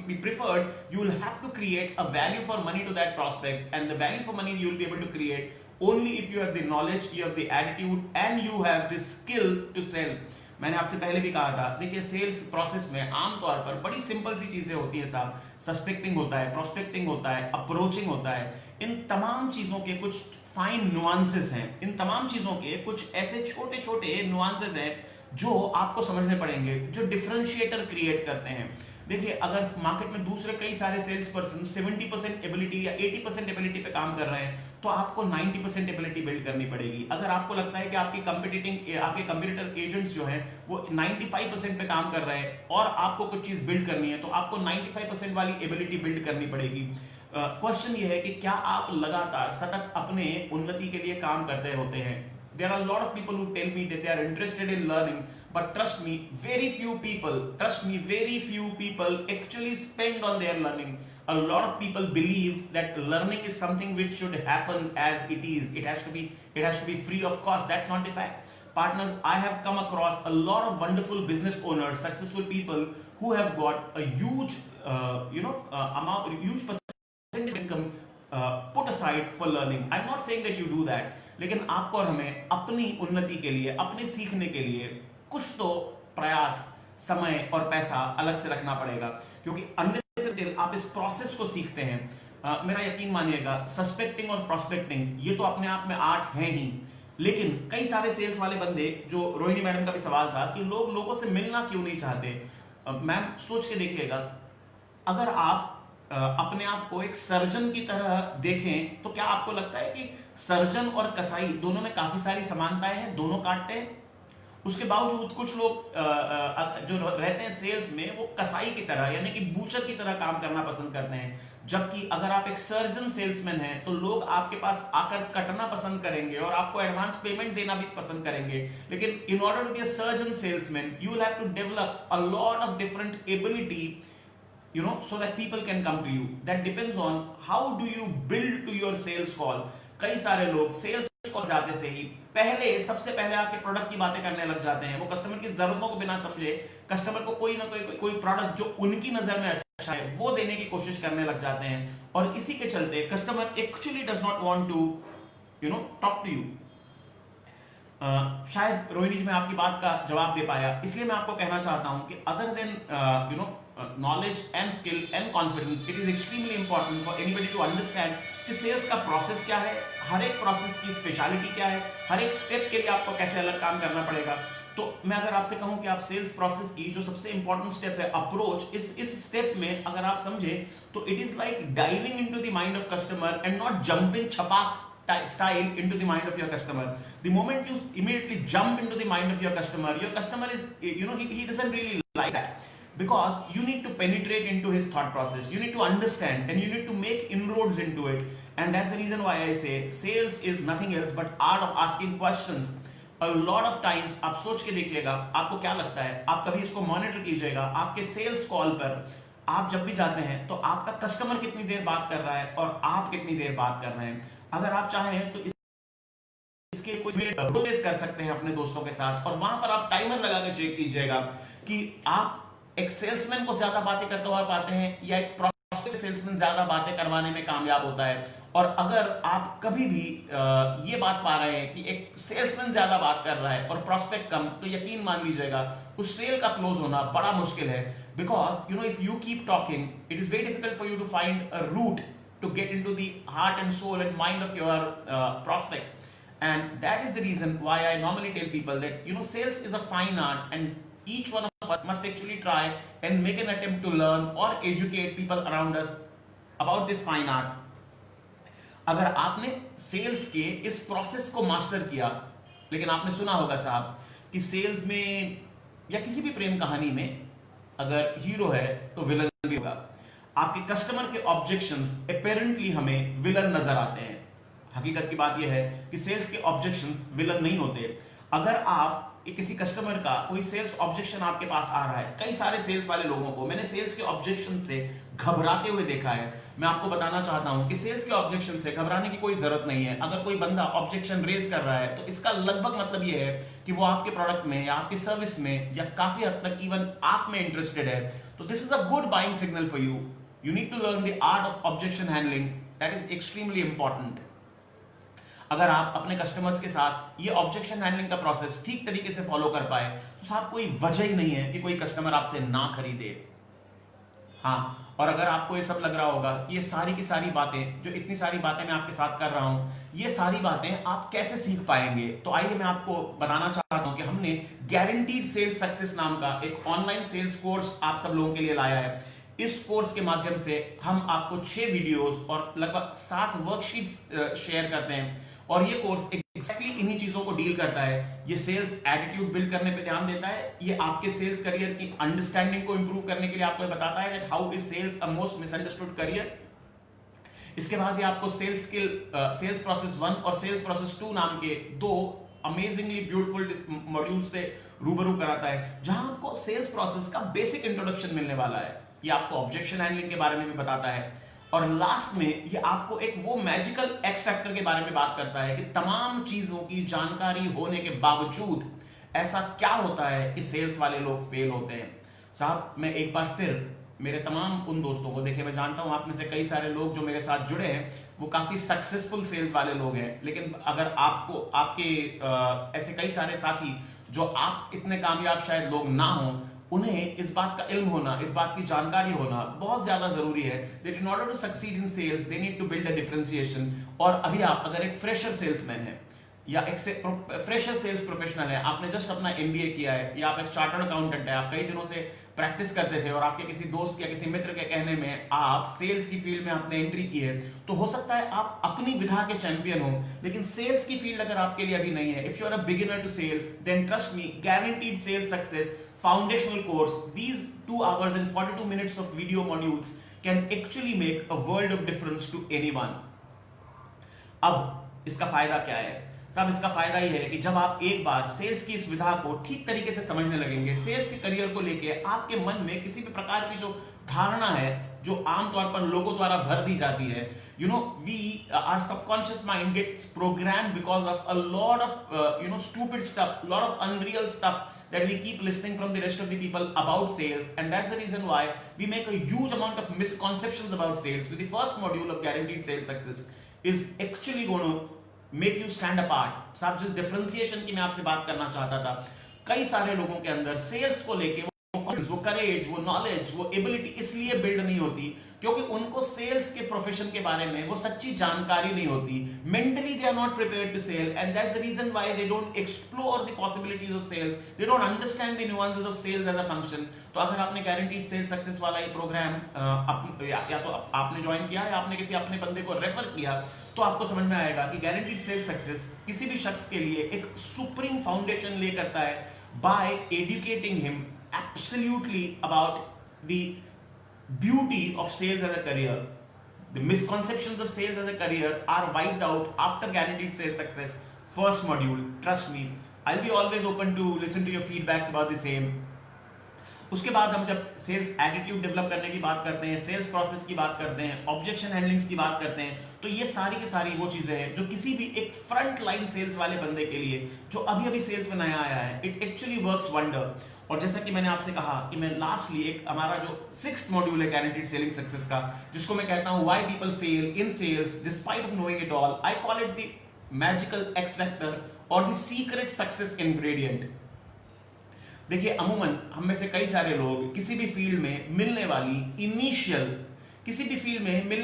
be preferred. You will have to create a value for money to that prospect, and the value for money you will be able to create only if you have the knowledge, you have the attitude, and you have the skill to sell. मैंने आपसे पहले भी कहा था, देखिए sales process में आमतौर पर बड़ी सिंपल सी चीजें होती हैं साहब। सस्पेक्टिंग होता है, प्रोस्पेक्टिंग होता है, अप्रोचिंग होता है। इन तमाम चीजों के कुछ फाइन नुआंसेस हैं, इन तमाम चीजों के कुछ ऐसे छोटे छोटे नुआंसेस हैं जो आपको समझने पड़ेंगे, जो डिफरेंशिएटर क्रिएट करते हैं। देखिए, अगर मार्केट में दूसरे कई सारे सेल्स पर्सन 70% एबिलिटी या 80% एबिलिटी पे काम कर रहे हैं, तो आपको 90% एबिलिटी बिल्ड करनी पड़ेगी। अगर आपको लगता है कि आपके कंपटीटर एजेंट्स जो हैं वो 95% पे काम कर रहे हैं और आपको कुछ चीज बिल्ड करनी है, तो आपको 95% वाली एबिलिटी बिल्ड करनी पड़ेगी। क्वेश्चन ये है कि क्या आप लगातार सतत अपने उन्नति के लिए काम करते होते हैं? There are a lot of people who tell me that they are interested in learning, but trust me, very few people actually spend on their learning. A lot of people believe that learning is something which should happen as it is. It has to be free of cost. That's not the fact. Partners, I have come across a lot of wonderful business owners, successful people who have got a huge, huge percentage of income put aside for learning. I'm not saying that you do that. लेकिन आपको और हमें अपनी उन्नति के लिए, अपने सीखने के लिए कुछ तो प्रयास, समय और पैसा अलग से रखना पड़ेगा, क्योंकि अननेसेसरी आप इस प्रोसेस को सीखते हैं। मेरा यकीन मानिएगा, सस्पेक्टिंग और प्रोस्पेक्टिंग ये तो अपने आप में आर्ट है ही, लेकिन कई सारे सेल्स वाले बंदे, जो रोहिणी मैडम का भी सवाल था कि लोग लोगों से मिलना क्यों नहीं चाहते। मैम सोच के देखिएगा, अगर आप अपने आप को एक सर्जन की तरह देखें तो क्या आपको लगता है कि सर्जन और कसाई दोनों में काफी सारी समानताएं हैं, दोनों काटते हैं? उसके बावजूद कुछ लोग जो रहते हैं सेल्स में, वो कसाई की तरह यानी कि बूचर की तरह काम करना पसंद करते हैं। जबकि अगर आप एक सर्जन सेल्समैन हैं तो लोग आपके पास आकर कटना पसंद करेंगे और आपको एडवांस पेमेंट देना भी पसंद करेंगे। लेकिन in order to be a surgeon salesman you will have to develop a lot of different ability, so that people can come to you. That depends on how do you build to your sales call. कई सारे लोग sales call जाते से ही सबसे पहले आके product की बातें करने लग जाते हैं। वो कस्टमर की जरूरतों को बिना समझे कस्टमर को कोई ना कोई प्रोडक्ट जो उनकी नजर में अच्छा है वो देने की कोशिश करने लग जाते हैं, और इसी के चलते customer actually does not want to talk to you. शायद रोहिणी जी मैं आपकी बात का जवाब दे पाया, इसलिए मैं आपको कहना चाहता हूं कि other than knowledge and skill and confidence, it is extremely important for anybody to understand कि सेल्स का प्रोसेस क्या है, हर एक प्रोसेस की स्पेशलिटी क्या है, हर एक स्टेप के लिए आपको कैसे अलग काम करना पड़ेगा। तो मैं अगर आपसे कहूं कि आप सेल्स प्रोसेस की जो सबसे इंपॉर्टेंट स्टेप है अप्रोच, इस स्टेप में अगर आप समझे तो it is like diving into the mind of customer and not jumping Chhapaak style into the mind of your customer. The moment you immediately jump into the mind of your customer is, he doesn't really like that, because you need to penetrate into his thought process, you need to understand and you need to make inroads into it. And that's the reason why I say sales is nothing else but art of asking questions. A lot of times आप सोच के देखिएगा, आपको क्या लगता है, आप कभी इसको मॉनिटर कीजिएगा, आपके सेल्स कॉल पर आप जब भी जाते हैं तो आपका कस्टमर कितनी देर बात कर रहा है और आप कितनी देर बात कर रहे हैं। अगर आप चाहें तो इसके कुछ प्रोग्रेस कर सकते हैं अपने दोस्तों के साथ, और वहां पर आप टाइमर लगा के चेक कीजिएगा कि आप एक सेल्समैन को ज्यादा बातें करते हुए पाते हैं या एक प्रॉस्पेक्ट सेल्समैन ज्यादा बातें करवाने में कामयाब होता है। और अगर आप कभी भी ये बात पा रहे हैं कि एक सेल्समैन ज्यादा बात कर रहा है और प्रॉस्पेक्ट कम, तो यकीन मान लीजिएगा उस सेल का क्लोज होना बड़ा मुश्किल है। Because if you keep talking, it is very difficult for you to find a route to get into the heart and soul and mind of your prospect. And that is the reason why I normally tell people that sales is a fine art, and each one of us must actually try and make an attempt to learn or educate people around us about this fine art. अगर आपने sales के इस process को master किया, लेकिन आपने सुना होगा साहब कि सेल्स में या किसी भी प्रेम कहानी में अगर हीरो है तो विलन भी होगा। आपके कस्टमर के ऑब्जेक्शंस अपेरेंटली हमें विलन नजर आते हैं। हकीकत की बात यह है कि सेल्स के ऑब्जेक्शंस विलन नहीं होते। अगर आप किसी कस्टमर का कोई सेल्स ऑब्जेक्शन आपके पास आ रहा है, कई सारे सेल्स वाले लोगों को मैंने सेल्स के ऑब्जेक्शन से घबराते हुए देखा है। मैं आपको बताना चाहता हूं कि सेल्स के ऑब्जेक्शन से घबराने की कोई जरूरत नहीं है। अगर कोई बंदा ऑब्जेक्शन रेज कर रहा है तो इसका लगभग मतलब यह है कि वो आपके प्रोडक्ट में या आपकी सर्विस में या काफी हद तक इवन आप में इंटरेस्टेड है। तो this is a good buying signal for you. You need to learn the art of objection handling. That is extremely important. अगर आप अपने कस्टमर्स के साथ ये ऑब्जेक्शन हैंडलिंग का प्रोसेस ठीक तरीके से फॉलो कर पाए तो साहब कोई वजह ही नहीं है कि कोई कस्टमर आपसे ना खरीदे। हाँ, और अगर आपको ये सब लग रहा होगा कि ये सारी की सारी बातें, जो इतनी सारी बातें मैं आपके साथ कर रहा हूं, ये सारी बातें आप कैसे सीख पाएंगे, तो आइए मैं आपको बताना चाहता हूं कि हमने गारंटीड सेल्स सक्सेस नाम का एक ऑनलाइन सेल्स कोर्स आप सब लोगों के लिए लाया है। इस कोर्स के माध्यम से हम आपको 6 वीडियोस और लगभग 7 वर्कशीट्स शेयर करते हैं, और ये कोर्स एक्जैक्टली इन्हीं चीजों को डील करता है। ये सेल्स एटीट्यूड बिल्ड करने पे ध्यान देता है, ये आपके सेल्स करियर की अंडरस्टैंडिंग को इंप्रूव करने के लिए आपको बताता है that how is sales a most misunderstood career. इसके बाद ये आपको सेल्स स्किल, सेल्स प्रोसेस 1 और सेल्स प्रोसेस 2 नाम के 2 अमेजिंगली ब्यूटीफुल मॉड्यूल से रूबरू कराता है, जहां आपको सेल्स प्रोसेस का बेसिक इंट्रोडक्शन मिलने वाला है। ये आपको ऑब्जेक्शन हैंडलिंग के बारे में भी बताता है, और लास्ट में ये आपको एक वो मैजिकल एक्स फैक्टर के बारे में बात करता है कि तमाम चीजों की जानकारी होने के बावजूद ऐसा क्या होता है कि सेल्स वाले लोग फेल होते हैं। साहब मैं एक बार फिर मेरे तमाम उन दोस्तों को, देखिए मैं जानता हूं आप में से कई सारे लोग जो मेरे साथ जुड़े हैं वो काफी सक्सेसफुल सेल्स वाले लोग हैं, लेकिन अगर आपको आपके ऐसे कई सारे साथी जो आप इतने कामयाब शायद लोग ना हों, उन्हें इस बात का इल्म होना, इस बात की जानकारी होना बहुत ज्यादा जरूरी है that in order to succeed in sales they need to build a differentiation. और अभी आप अगर एक फ्रेशर सेल्समैन है या एक फ्रेशर सेल्स प्रोफेशनल है, आपने जस्ट अपना एमबीए किया है या आप एक चार्टर्ड अकाउंटेंट है, आप कई दिनों से प्रैक्टिस करते थे और आपके किसी दोस्त या किसी मित्र के कहने में आप सेल्स की फील्ड में आपने एंट्री की है, तो हो सकता है आप अपनी विधा के चैंपियन हो, लेकिन सेल्स की फील्ड अगर आपके लिए अभी नहीं है, if you are a beginner to sales, then trust me, guaranteed sales success foundational course, these 2 hours and 42 minutes of video modules can actually make a world of difference to anyone. अब इसका फायदा क्या है साहब? इसका फायदा ये है कि जब आप एक बार सेल्स की इस विधा को ठीक तरीके से समझने लगेंगे, सेल्स के करियर को लेके आपके मन में किसी भी प्रकार की जो धारणा है जो आमतौर पर लोगों द्वारा भर दी जाती है, our subconscious mind gets programmed because of a lot of stupid stuff, lot of unreal stuff that we keep listening from the rest of the people about sales, and that's the reason why we make a huge amount of misconceptions about sales. So the first module of guaranteed sales success is actually going to make you stand apart. साहब जिस differentiation की मैं आपसे बात करना चाहता था, कई सारे लोगों के अंदर सेल्स को लेके वो करेज, वो नॉलेज, वो एबिलिटी इसलिए बिल्ड नहीं होती क्योंकि उनको सेल्स के प्रोफेशन के बारे में वो सच्ची जानकारी नहीं होती। Mentally they are not prepared to sell and that's the reason why they don't explore the possibilities of sales, they don't understand the nuances of sales as a function. तो अगर आपने गारंटीड सेल सक्सेस वाला ये programme या तो आपने join किया या आपने किसी अपने बंदे को रेफर किया, तो आपको समझ में आएगा कि गारंटीड सेल सक्सेस किसी भी शख्स के लिए एक सुप्रीम फाउंडेशन ले करता है by educating him absolutely about the beauty of sales as a career. The misconceptions of sales as a career are wiped out after guaranteed sales success first module. Trust me, I'll be always open to listen to your feedbacks about the same. उसके बाद हम जब sales attitude develop करने की बात करते हैं, sales process की बात करते हैं, ऑब्जेक्शन हैंडलिंग्स की बात करते हैं, तो ये सारी की सारी वो चीजें हैं जो किसी भी एक फ्रंट लाइन सेल्स वाले बंदे के लिए जो अभी अभी सेल्स में नया आया है, इट एक्चुअली वर्क्स वंडर। और जैसा कि मैंने आपसे कहा कि मैं लास्टली एक हमारा जो 6th मॉड्यूल है गारंटीड सेलिंग सक्सेस का, जिसको मैं कहता हूं why people fail in sales despite of knowing it all, I call it the magical X factor or the secret success ingredient. देखिए अमूमन हम में से कई सारे लोग किसी भी फील्ड में मिलने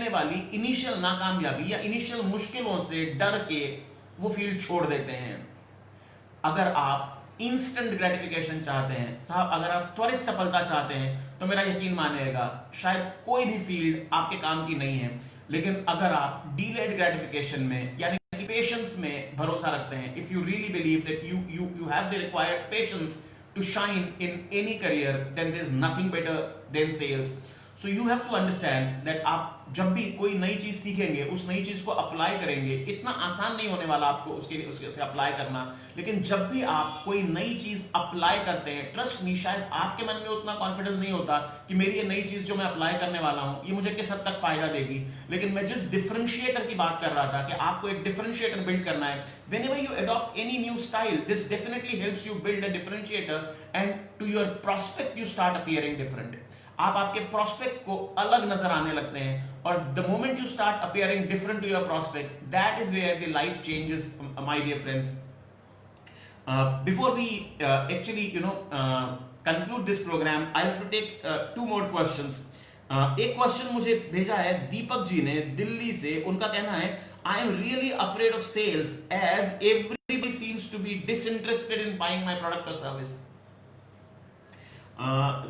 वाली इनिशियल नाकामयाबी या इनिशियल मुश्किलों से डर के वो फील्ड छोड़ देते हैं। अगर आप इंस्टेंट ग्रेटिफिकेशन चाहते हैं साहब, अगर आप त्वरित सफलता चाहते हैं, तो मेरा यकीन मानिएगा शायद कोई भी फील्ड आपके काम की नहीं है। लेकिन अगर आप डीलेड ग्रेटिफिकेशन में यानी पेशेंस में भरोसा रखते हैं, if you really believe that you have the required patience to shine in any career, then there is nothing better than sales. So you have to understand that आप जब भी कोई नई चीज सीखेंगे, उस नई चीज को अप्लाई करेंगे, इतना आसान नहीं होने वाला आपको उसके अप्लाई करना। लेकिन जब भी आप कोई नई चीज अप्लाई करते हैं, ट्रस्ट मी, शायद आपके मन में उतना कॉन्फिडेंस नहीं होता कि मेरी ये नई चीज जो मैं अप्लाई करने वाला हूं, ये मुझे किस हद तक फायदा देगी। लेकिन मैं जिस डिफरेंशिएटर की बात कर रहा था कि आपको एक डिफरेंशिएटर बिल्ड करना है, whenever you adopt any new style, this definitely helps you build a differentiator and to your prospect you start appearing different. आप आपके प्रोस्पेक्ट को अलग नजर आने लगते हैं और the moment you start appearing different to your prospect, that is where the life changes my dear friends. Before we actually conclude this program, I have to take 2 more questions. एक question मुझे भेजा है दीपक जी ने दिल्ली से। उनका कहना है, I am really afraid of sales as everybody seems to be disinterested in buying my product or service.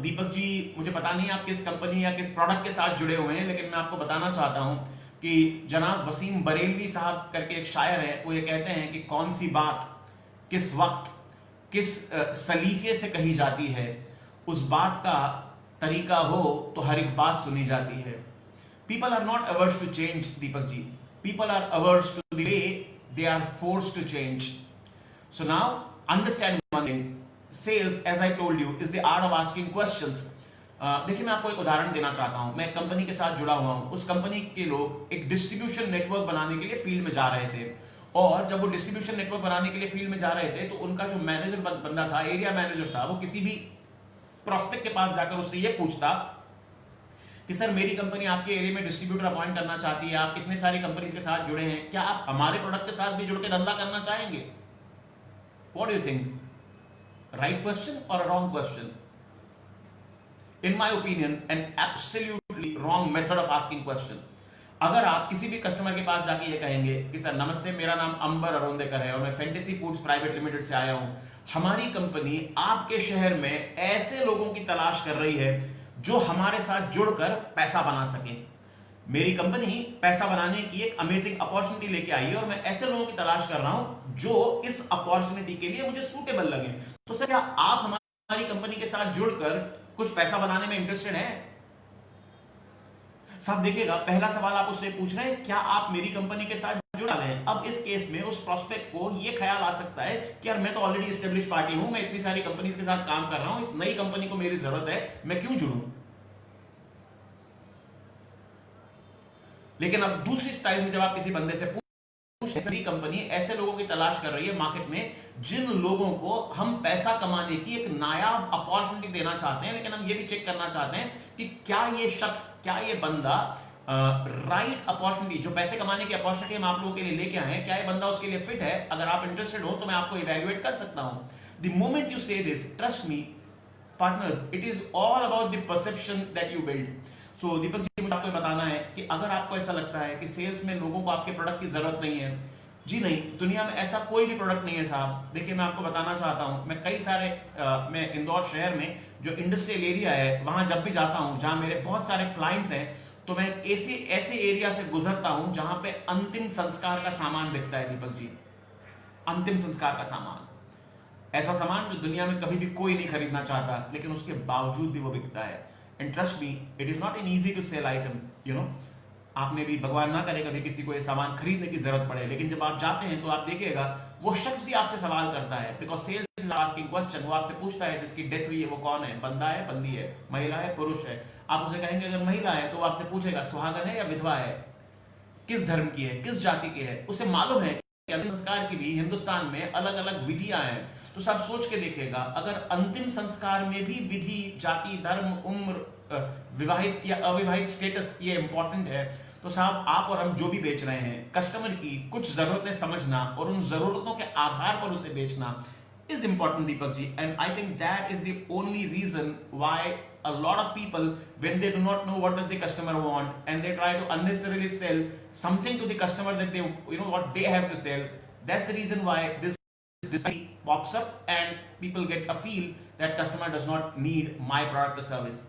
Deepak ji, मुझे पता नहीं आप किस कंपनी या किस प्रोडक्ट के साथ जुड़े हुए हैं, लेकिन मैं आपको बताना चाहता हूं कि जनाब वसीम बरेलवी साहब करके एक शायर है, वो ये कहते हैं कि कौन सी बात किस वक्त किस सलीके से कही जाती है, उस बात का तरीका हो तो हर एक बात सुनी जाती है। People are not averse to change Deepak ji, people are averse to the way they are forced to change. So now understand one thing, sales as I told you is the art of asking questions. देखिए मैं आपको एक उदाहरण देना चाहता हूं। मैं एक कंपनी के साथ जुड़ा हुआ हूं, उस कंपनी के लोग एक डिस्ट्रीब्यूशन नेटवर्क बनाने के लिए फील्ड में जा रहे थे, और जब वो डिस्ट्रीब्यूशन नेटवर्क बनाने के लिए फील्ड में जा रहे थे तो उनका जो मैनेजर बंदा था, एरिया मैनेजर था, वो किसी भी प्रोस्पेक्ट के पास जाकर उससे ये पूछता कि सर मेरी कंपनी आपके एरिया में डिस्ट्रीब्यूटर अपॉइंट करना चाहती है, आप इतने सारी कंपनीज के साथ जुड़े हैं, क्या आप हमारे प्रोडक्ट के साथ भी जुड़ के धंधा करना चाहेंगे? What do you think? Right question और wrong question? In my opinion an absolutely wrong method of asking question. अगर आप किसी भी कस्टमर के पास जाके ये कहेंगे कि सर नमस्ते, मेरा नाम अंबर अरोंदेकर है और मैं फैंटेसी फूड्स प्राइवेट लिमिटेड से आया हूं, हमारी कंपनी आपके शहर में ऐसे लोगों की तलाश कर रही है जो हमारे साथ जुड़कर पैसा बना सके। मेरी कंपनी पैसा बनाने की एक अमेजिंग अपॉर्चुनिटी लेके आई है और मैं ऐसे लोगों की तलाश कर रहा हूं जो इस अपॉर्चुनिटी के लिए मुझे सूटेबल लगे। तो सर क्या आप हमारी कंपनी के साथ जुड़कर कुछ पैसा बनाने में इंटरेस्टेड हैं? साहब देखिएगा, पहला सवाल आप उससे पूछ रहे हैं क्या आप मेरी कंपनी के साथ जुड़ा रहे हैं। अब इस केस में उस प्रोस्पेक्ट को ये ख्याल आ सकता है कि यार मैं तो ऑलरेडी एस्टेब्लिश पार्टी हूं, मैं इतनी सारी कंपनीज के साथ काम कर रहा हूं, इस नई कंपनी को मेरी जरूरत है, मैं क्यों जुड़ूं? लेकिन अब दूसरी स्टाइल में जब आप किसी बंदे से पूछें, कंपनी ऐसे लोगों की तलाश कर रही है मार्केट में जिन लोगों को हम पैसा कमाने की एक नायाब अपॉर्चुनिटी देना चाहते हैं, लेकिन हम ये भी चेक करना चाहते हैं कि क्या ये शख्स, क्या ये बंदा राइट अपॉर्चुनिटी, जो पैसे कमाने की अपॉर्चुनिटी हम आप लोगों के लिए लेके आए हैं, क्या ये बंदा उसके लिए फिट है? अगर आप इंटरेस्टेड हो तो मैं आपको इवैल्यूएट कर सकता हूं. The moment you say this, trust me partners, it is all about the perception that you build. So Deepak ji, मुझे आपको बताना है कि अगर आपको ऐसा लगता है कि सेल्स में लोगों को आपके प्रोडक्ट की जरूरत नहीं है, जी नहीं, दुनिया में ऐसा कोई भी प्रोडक्ट नहीं है साहब. देखिए मैं आपको बताना चाहता हूं, मैं कई सारे मैं इंदौर शहर में जो इंडस्ट्रियल एरिया है वहां जब भी जाता हूं जहां मेरे बहुत सारे क्लाइंट्स हैं, तो मैं ऐसे एरिया से गुजरता हूं जहां पे अंतिम संस्कार का सामान बिकता है. दीपक जी, अंतिम संस्कार का सामान, ऐसा सामान जो दुनिया में कभी भी कोई नहीं खरीदना चाहता, लेकिन उसके बावजूद भी वो बिकता है. And trust me, it is not an easy to sell item, you know. आपने भी, भगवान ना करे कभी किसी को ये सामान खरीदने की जरूरत पड़े, लेकिन जब आप जाते हैं तो आप देखिएगा वो शख्स भी आपसे सवाल करता है, because sales is asking question. वो आपसे पूछता है जिसकी डेथ हुई है वो कौन है, बंदा है, बंदी है, महिला है, पुरुष है. आप उसे कहेंगे अगर महिला है तो वो आपसे पूछेगा सुहागन है या विधवा है, किस धर्म की है, किस जाति की है. उसे मालूम है कि अंतिम संस्कार की भी हिंदुस्तान में अलग अलग विधियां हैं. तो सब सोच के देखिएगा, अगर अंतिम संस्कार में भी विधि, जाति, धर्म, उम्र, विवाहित या अविवाहित स्टेटस ये इंपॉर्टेंट है, तो साहब आप और हम जो भी बेच रहे हैं, कस्टमर की कुछ जरूरतें समझना और उन जरूरतों के आधार पर उसे बेचना is important, Deepak ji, and I think that is the only reason why a lot of people, when they do not know what does the customer want and they try to unnecessarily sell something to the customer that they, you know, what they have to sell, that's the reason why this pops up and people get a feel that customer does not need my product or service.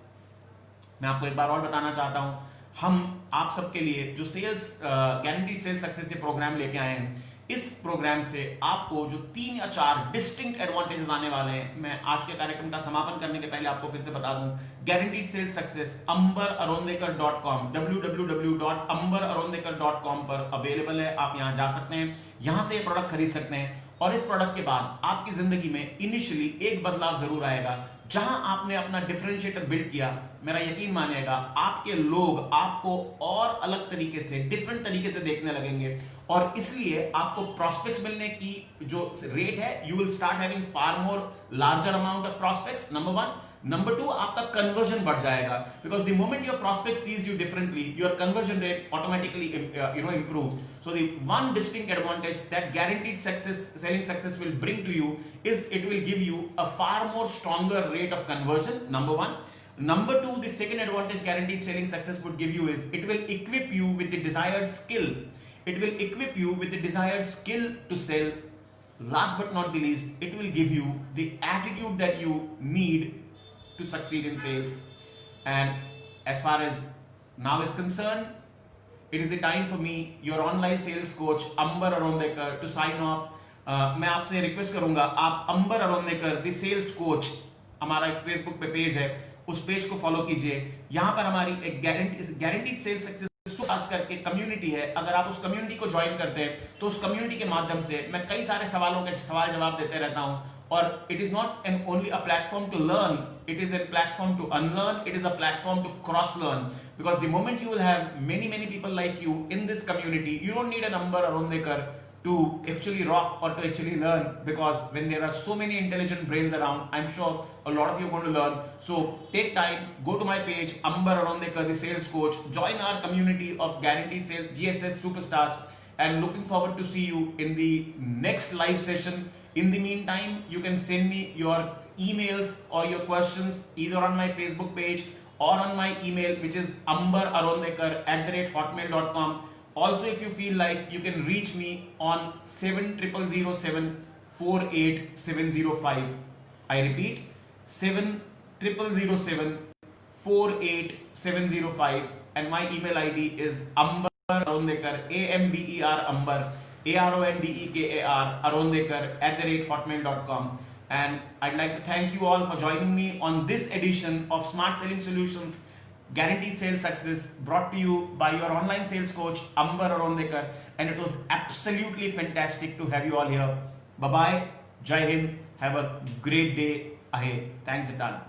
मैं आपको एक बार और बताना चाहता हूं, हम आप सबके लिए जो sales guarantee sales success program लेके आए हैं, इस प्रोग्राम से आपको जो 3 या 4 डिस्टिंक्ट एडवांटेजेस आने वाले हैं, मैं आज के कार्यक्रम का समापन करने के पहले आपको फिर से बता दूं. Guaranteed sales success ambararondekar.com, www.ambararondekar.com पर अवेलेबल है. आप यहां जा सकते हैं, यहां से ये प्रोडक्ट खरीद सकते हैं. और इस प्रोडक्ट के बाद आपकी जिंदगी में इनिशियली एक बदलाव जरूर आएगा. जहां आपने अपना डिफरेंशिएटर बिल्ड किया, मेरा यकीन मानिएगा आपके लोग आपको और अलग तरीके से, डिफरेंट तरीके से देखने लगेंगे. और इसलिए आपको प्रॉस्पेक्ट्स मिलने की जो रेट है, you will start having far more larger amount of prospects, number 1. Number 2, आपका कन्वर्जन बढ़ जाएगा, because the moment your prospect sees you differently, your conversion rate automatically improves. So the one distinct advantage that guaranteed selling success will bring to you is it will give you a far more stronger rate of conversion, number 1. Number 2, the second advantage guaranteed selling success would give you is it will equip you with the desired skill. It will equip you with the desired skill to sell. Last but not the least, it will give you the attitude that you need to succeed in sales. And as far as now is concerned, it is the time for me, your online sales coach Ambar Arondekar, to sign off. मैं आपसे request करूंगा, आप अंबर अरोंदेकर the sales coach, हमारा एक Facebook पे page है, उस page को फॉलो कीजिए. यहां पर हमारी एक गारंटीड सेल्स सक्सेस खास करके कम्युनिटी है. अगर आप उस कम्युनिटी को ज्वाइन करते हैं तो उस कम्युनिटी के माध्यम से मैं कई सारे सवालों के सवाल जवाब देते रहता हूं. और it is not an only a platform to learn, it is a platform to unlearn, it is a platform to cross learn, because the moment you will have many people like you in this community, you don't need a number Arondekar to actually rock or to actually learn, because when there are so many intelligent brains around, I'm sure a lot of you are going to learn. So take time, go to my page Ambar Arondekar the sales coach, join our community of guaranteed sales GSS superstars, and looking forward to see you in the next live session. In the meantime, you can send me your emails or your questions either on my Facebook page or on my email, which is ambararondekar@hotmail.com. Also, if you feel like, you can reach me on 7007 48705. I repeat, 7007 48705, and my email ID is ambararondekar, AMBER Ambar, ARONDEKAR, Arondekar @hotmail.com. And I'd like to thank you all for joining me on this edition of Smart Selling Solutions Guaranteed Sales Success, brought to you by your online sales coach Ambar Arondekar, and it was absolutely fantastic to have you all here. Bye bye, Jai Hind, have a great day ahead. Thanks a ton.